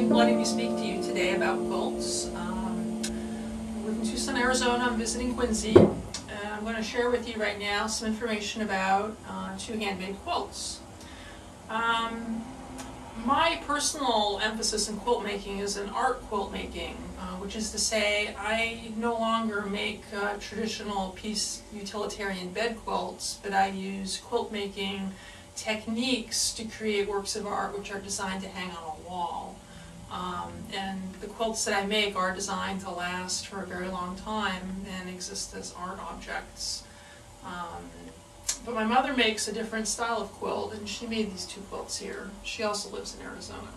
Letting me speak to you today about quilts. I live in Tucson, Arizona. I'm visiting Quincy, and I'm going to share with you right now some information about two handmade quilts. My personal emphasis in quilt making is in art quilt making, which is to say I no longer make traditional piece utilitarian bed quilts, but I use quilt making techniques to create works of art which are designed to hang on a wall. And the quilts that I make are designed to last for a very long time and exist as art objects. But my mother makes a different style of quilt, and she made these two quilts here. She also lives in Arizona.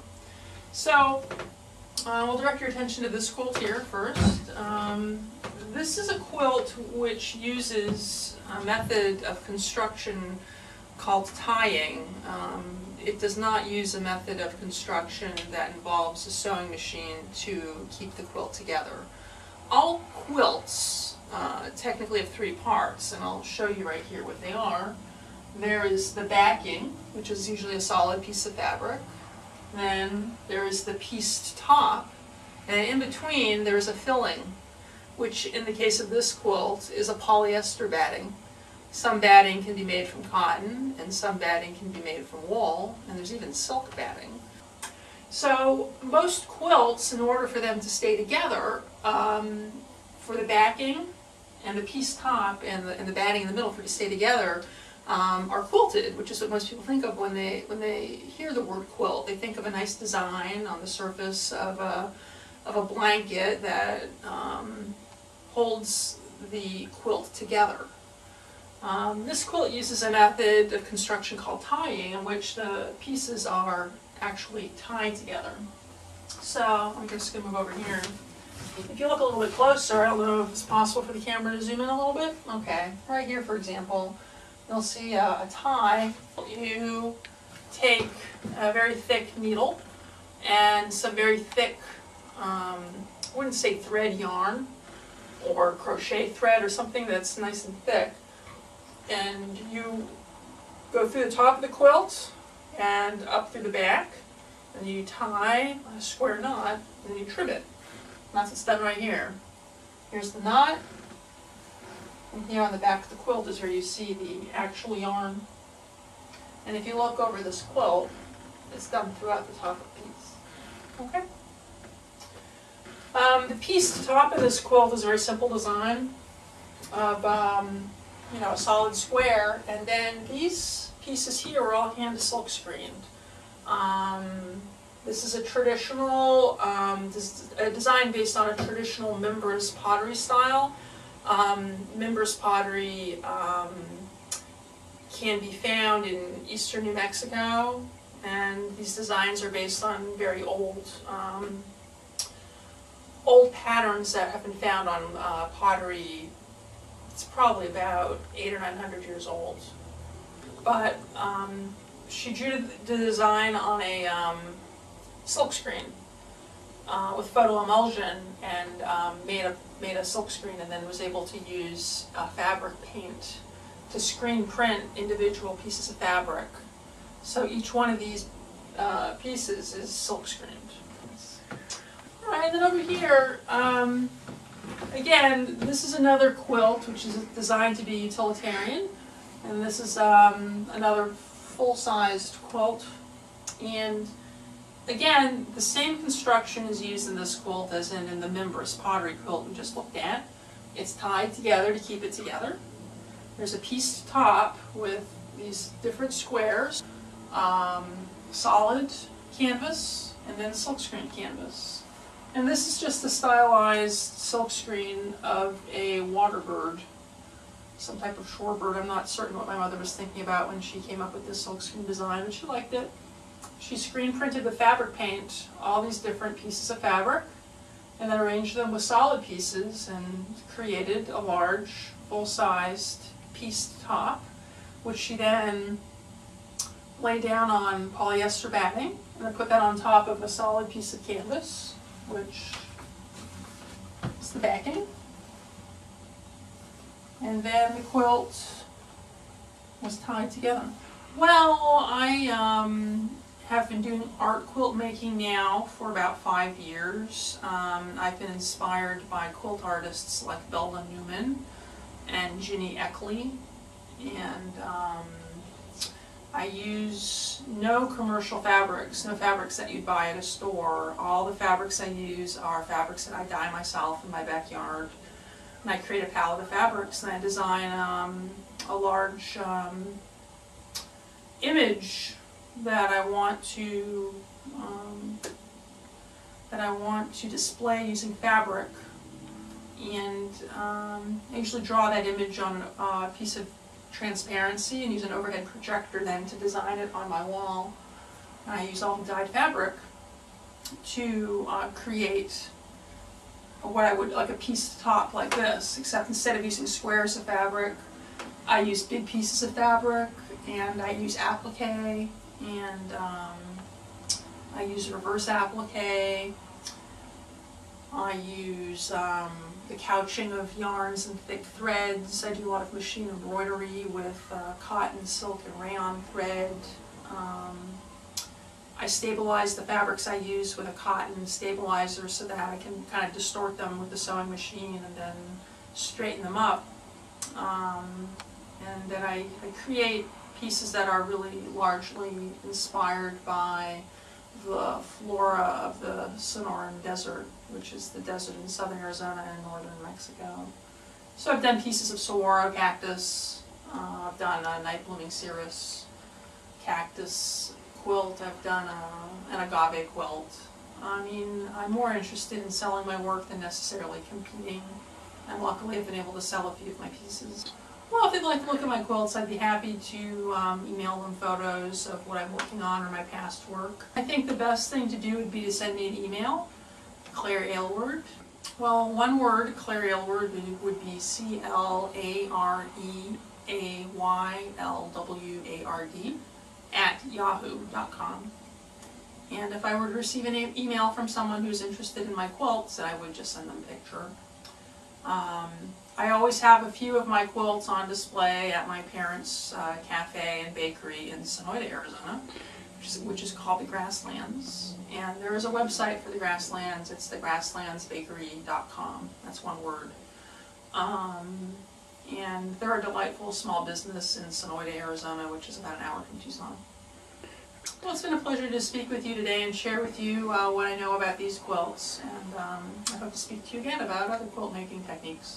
So we'll direct your attention to this quilt here first. This is a quilt which uses a method of construction called tying. It does not use a method of construction that involves a sewing machine to keep the quilt together. All quilts technically have three parts, and I'll show you right here what they are. There is the backing, which is usually a solid piece of fabric. Then there is the pieced top, and in between there is a filling, which in the case of this quilt is a polyester batting. Some batting can be made from cotton, and some batting can be made from wool, and there's even silk batting. So most quilts, in order for them to stay together, for the backing and the piece top and the batting in the middle for it to stay together, are quilted, which is what most people think of when they hear the word quilt. They think of a nice design on the surface of a blanket that holds the quilt together. This quilt uses a method of construction called tying, in which the pieces are actually tied together. So I'm just going to move over here. If you look a little bit closer, I don't know if it's possible for the camera to zoom in a little bit. Okay, right here, for example, you'll see a tie. You take a very thick needle and some very thick, I wouldn't say thread yarn, or crochet thread, or something that's nice and thick. And you go through the top of the quilt and up through the back, and you tie a square knot, and you trim it. And that's what's done right here. Here's the knot, and here on the back of the quilt is where you see the actual yarn. And if you look over this quilt, it's done throughout the top of the piece. Okay? The pieced top of this quilt is a very simple design of a solid square, and then these pieces here are all hand silk screened. This is a traditional a design based on a traditional members pottery style. Members pottery can be found in eastern New Mexico, and these designs are based on very old patterns that have been found on pottery. It's probably about 800 or 900 years old. But she drew the design on a silk screen with photo emulsion, and made a silk screen, and then was able to use fabric paint to screen print individual pieces of fabric. So each one of these pieces is silk screened. All right, and then over here, again, this is another quilt which is designed to be utilitarian, and this is another full-sized quilt, and Again, the same construction is used in this quilt as in the Mimbris pottery quilt we just looked at. It's tied together to keep it together. There's a piece top with these different squares, solid canvas, and then silkscreen canvas. And this is just a stylized silkscreen of a water bird, some type of shorebird. I'm not certain what my mother was thinking about when she came up with this silkscreen design, but she liked it. She screen printed with fabric paint all these different pieces of fabric and then arranged them with solid pieces and created a large, full-sized piece top, which she then laid down on polyester batting and then put that on top of a solid piece of canvas, which is the backing. And then the quilt was tied together. Well, I have been doing art quilt making now for about 5 years. I've been inspired by quilt artists like Belva Newman and Ginny Eckley, and I use no commercial fabrics, no fabrics that you'd buy at a store. All the fabrics I use are fabrics that I dye myself in my backyard. And I create a palette of fabrics and I design a large image that I want to display using fabric, and I usually draw that image on a piece of transparency and use an overhead projector then to design it on my wall. And I use all the dyed fabric to create what I would like a piece top like this, except instead of using squares of fabric, I use big pieces of fabric, and I use applique, and I use reverse applique. I use the couching of yarns and thick threads. I do a lot of machine embroidery with cotton, silk, and rayon thread. I stabilize the fabrics I use with a cotton stabilizer so that I can kind of distort them with the sewing machine and then straighten them up. And then I create pieces that are really largely inspired by the flora of the Sonoran Desert, which is the desert in southern Arizona and northern Mexico. So I've done pieces of saguaro cactus, I've done a night blooming cereus cactus quilt, I've done an agave quilt. I mean, I'm more interested in selling my work than necessarily competing, and luckily I've been able to sell a few of my pieces. Well, if they'd like to look at my quilts, I'd be happy to email them photos of what I'm working on or my past work. I think the best thing to do would be to send me an email, Claire Aylward. Well, one word, Claire Aylward, would be CLAREAYLWARD @yahoo.com. And if I were to receive an email from someone who's interested in my quilts, then I would just send them a picture. I always have a few of my quilts on display at my parents' cafe and bakery in Sonoyta, Arizona, which is called the Grasslands. And there is a website for the Grasslands. It's thegrasslandsbakery.com. That's one word. And they're a delightful small business in Sonoyta, Arizona, which is about an hour from Tucson. Well, it's been a pleasure to speak with you today and share with you what I know about these quilts. And I hope to speak to you again about other quilt making techniques.